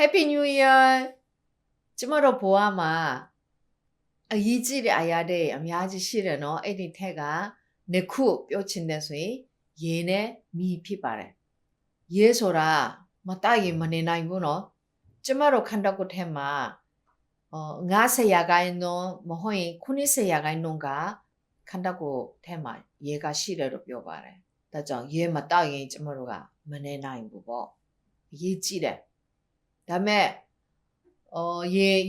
Happy New Year ကျမတို့ဘဝမှာအရေးကြီးတဲ့အရာတွေအများကြီးရှိတယ်နော်အဲ့ဒီထက်ကနှစ်ခုပြောချင်တယ်ဆိုရင်ရေနဲ့မီးဖြစ်ပါတယ်ရေဆိုတာမတရင်မနေနိုင်ဘူးနော်ကျမတို့ခန္ဓာကိုယ်ထဲမှာ90ရာခိုင်နှုန်းမဟုတ်ရင်90ရာခိုင်နှုန်းကခန္ဓာကိုယ်ထဲမှာရေကရှိတယ်လို့ပြောပါတယ်ဒါကြောင့်ရေမတောက်ရင်ကျမတို့ကမနေနိုင်ဘူးပေါ့အရေးကြီးတယ်ဒါမဲ့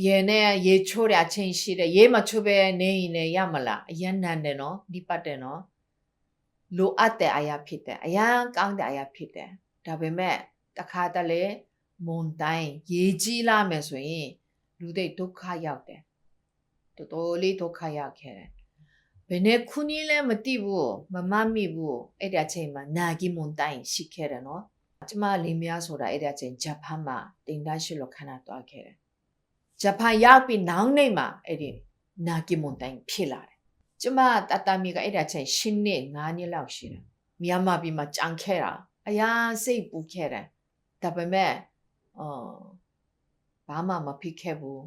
ရေနဲ့ရေချိုးတဲ့အချိန်ရှိတယ်ရေမချိုးပဲနေရင်လည်းရမလားအရင်နန်းတယ်နော်ဒီပတ်တယ်နော်လိုအပ်တဲ့အရာဖြစ်တယ်အရန်ကောင်းတဲ့အရာဖြစ်တယ်ဒါပေမဲ့တခါတလေမွန်တိုင်းရေကြီးလာမယ်ဆိုရင်လူတွေဒုက္ခရောက်တယ်တော်တော်လေးဒုက္ခရောက်ခဲ့တယ်ဘယ်နဲ့ခုနည်းလဲမသိဘူးမမမိဘူးအဲ့ဒီအချိန်မှာနာဂီမွန်တိုင်းရှိခဲ့တယ်နော်ကျမလင်းမယားဆိုတာအဲ့ဒီအချိန်ဂျပန်မှာတင်ဒါရှိလို့ခဏသွားခဲ့တယ်ဂျပန်ရောက်ပြီးနောက်နေ့မှာအဲ့ဒီနာဂီမွန်တိုင်းဖြစ်လာတယ်ကျမတတမီကအဲ့ဒီအချိန်10နှစ်9နှစ်လောက်ရှိတယ်မြန်မာပြည်မှာကြံခဲ့တာအရာစိတ်ပူခဲ့တယ်ဒါပေမဲ့ဘာမှမဖြစ်ခဲ့ဘူး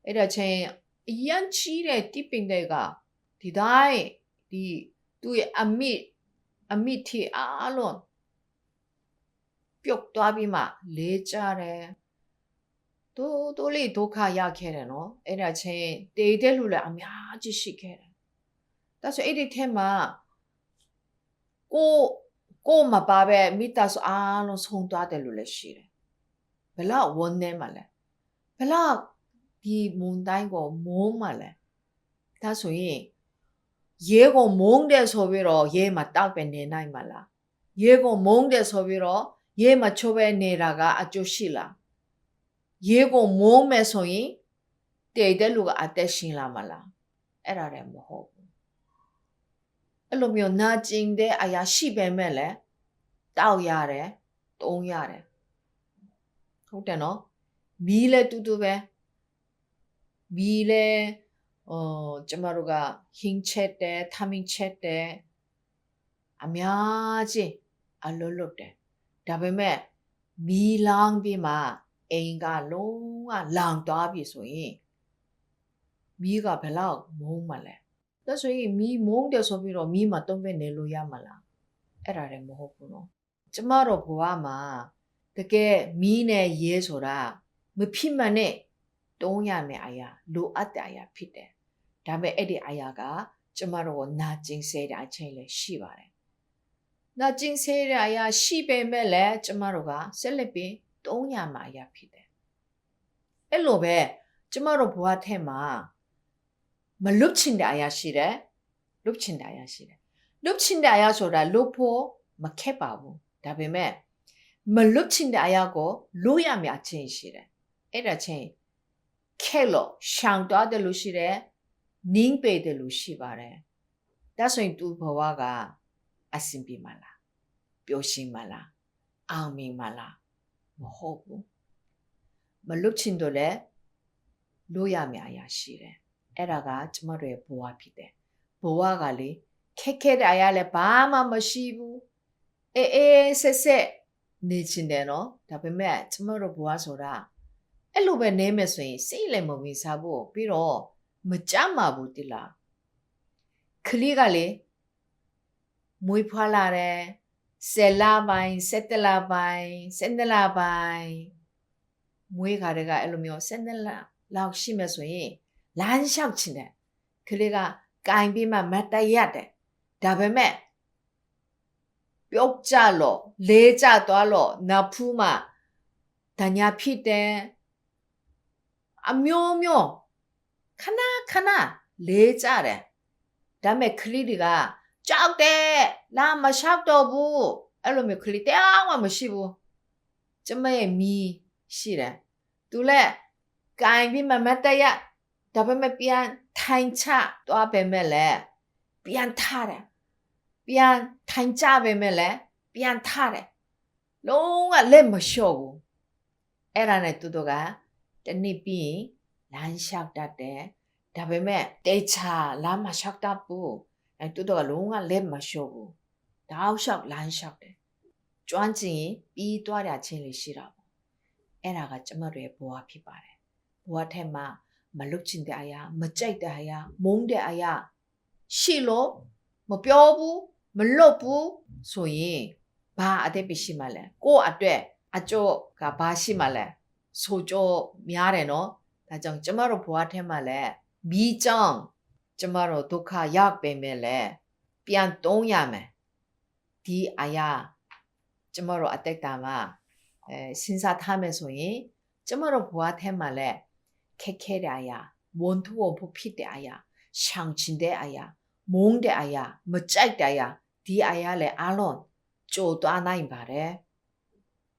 အဲ့ဒီအချိန်အရန်ချီးတဲ့တိပင်တွေကဒီတိုင်းဒီသူ့ရဲ့အမိထီအားလုံးပြုတ်သွားပြီးမှလေးကြတယ်တိုးလေးဒုက္ခရခဲ့တယ်နော်အဲ့ဒါချင်းတေးတဲ့လူလည်းအများကြီးရှိခဲ့တယ်ဒါဆိုအဲ့ဒီထဲမှာကိုမပါပဲမိသားစုအားလုံးဆုံးသွားတယ်လို့လည်းရှိတယ်ဘလောက်ဝန်းနေမှလဲဘလောက်ဒီမွန်တိုင်းကိုမုန်းမှလဲဒါဆိုရင်ရေကိုမုန်းတယ်ဆိုပြီးတော့ရေမတောက်ပဲနေနိုင်မှလားရေကိုမုန်းတယ်ဆိုပြီးတော့ရေမချိုးပဲနေတာကအကျိုးရှိလားရေကိုမုန်းမယ်ဆိုရင်တည်တဲ့လူကအသက်ရှင်လာမလားအဲ့ဒါလည်းမဟုတ်ဘူးအဲ့လိုမျိုးနာကျင်တဲ့အရာရှိပေမဲ့လည်းတောက်ရတယ်တုံးရတယ်ဟုတ်တယ်နော်မီးလည်းတူတူပဲမီးလည်းကျမတို့ကဟင်းချက်တယ်ထမင်းချက်တယ်အများကြီးအလုပ်လုပ်တယ်ဒါပေမဲ့မီးလောင်ပြီးမှအိမ်ကလုံးဝလောင်သွားပြီဆိုရင်မီးကဘယ်လောက်မုန်းမှလဲဒါဆိုရင်မီးမုန်းတယ်ဆိုပြီးတော့မီးမတုံးပဲနေလို့ရမလားအဲ့ဒါလည်းမဟုတ်ဘူးနော်ကျမတို့ဘဝမှာတကယ်မီးနဲ့ရဲဆိုတာမဖြစ်မှနဲ့တုံးရမယ့်အရာလိုအပ်တဲ့အရာဖြစ်တယ်ဒါပေမဲ့အဲ့ဒီအရာကကျမတို့ကိုနာကျင်စေတဲ့အချိန်လည်းရှိပါတယ်နာကျင်စေတဲ့အရာရှိပေမဲ့လည်းကျမတို့ကဆက်လက်ပြီးတုံးရမှာအရာဖြစ်တယ်အဲ့လိုပဲကျမတို့ဘဝထဲမှာမလွတ်ချင်တဲ့အရာရှိတယ်လွတ်ချင်တဲ့အရာရှိတယ်လွတ်ချင်တဲ့အရာဆိုတာလွတ်ဖို့မခက်ပါဘူးဒါပေမဲ့မလွတ်ချင်တဲ့အရာကိုလွတ်ရမယ့်အချိန်ရှိတယ်အဲ့ဒါချင်းခဲလို့ရှောင်သွားတယ်လို့ရှိတယ်နင်းပေတယ်လို့ရှိပါတယ်ဒါဆိုရင်သူဘဝကအဆင်ပြေမလားပျော်ရွှင်မလားအောင်မြင်မလားမဟုတ်ဘူးမလွတ်ချင်တော့လဲလို့ရမယ့်အရာရှိတယ်အဲ့ဒါကကျမတို့ရဲ့ဘဝဖြစ်တယ်ဘဝကလေခက်ခဲတဲ့အရာလည်းဘာမှမရှိဘူးအေးဆက်နေချင်တယ်နော်ဒါပေမဲ့ကျမတို့ဘဝဆိုတာအဲ့လိုပဲနေမယ်ဆိုရင်စိတ်လည်းမဝင်စားဘူးပြီးတော့မကြမ်းပါဘူးတိလားခလီကလေမွေးဖွားလာတယ်10လပိုင်း17လပိုင်း12လပိုင်းမွေးခါတွေကအဲ့လိုမျိုး12လလောက်ရှိမှဆိုရင်လမ်းလျှောက်ချင်တယ်ခလေးကကင်ပြီးမှမတ်တရက်တယ်ဒါပေမဲ့ပြုတ်ကြလို့လေးကြသွားလို့နဖူးမှတညာဖြစ်တယ်အမျိုးမျိုးခဏလေးကြတယ်ဒါပေမဲ့ခလေးတွေကကြောက်တယ်လာမလျှောက်တော့ဘူးအဲ့လိုမျိုးခလေးတရားမှမရှိဘူးကျမရဲ့မီးရှိတယ်သူလည်းကင်ပြီးမှမတ်တရက်ဒါပေမဲ့ပြန်ထိုင်ချသွားပေမဲ့လည်းပြန်ထားတယ်ပြန်ထိုင်ချပေမဲ့လည်းပြန်ထားတယ်လုံးဝလက်မလျှော့ဘူးအဲ့ဒါနဲ့သူတို့ကတနည်းပြီးလမ်းလျှောက်တတ်တယ်ဒါပေမဲ့တေချာလမ်းမလျှောက်တတ်ဘူးအဲ့သူတို့ကလုံးဝလက်မလျှော့ဘူးတောက်လျှောက်လမ်းလျှောက်တယ်ကျွမ်းကျင်ပြီးသွားတဲ့အချင်းလေးရှိတာပေါ့ အဲ့ဒါကကျမတို့ရဲ့ဘဝဖြစ်ပါတယ်ဘဝထဲမှာမလုတ်ချင်တဲ့အရာမကြိုက်တဲ့အရာမုန်းတဲ့အရာရှိလို့မပြောဘူးမလုပ်ဘူးဆိုရင်ဘာအသက်ပြရှိမှလဲကိုယ့်အတွက်အကျိုးကဘာရှိမှလဲဆိုကြများတယ်နော်ဒါကြောင့်ကျမတို့ဘဝထဲမှာလဲမီးကြောင့်ကျမတို့ဒုက္ခရောက်ပေမဲ့လဲပြန်တုံးရမယ်ဒီအရာကျမတို့အသက်တာမှာစဉ်းစားထားမယ်ဆိုရင်ကျမတို့ဘဝထဲမှာလဲခက်ခဲတဲ့အရာဝန်ထုပ်ဖို့ဖြစ်တဲ့အရာရှောင်ချင်တဲ့အရာမုန်းတဲ့အရာမကြိုက်တဲ့အရာဒီအရာလဲအလုံးကြိုသွားနိုင်ပါတယ်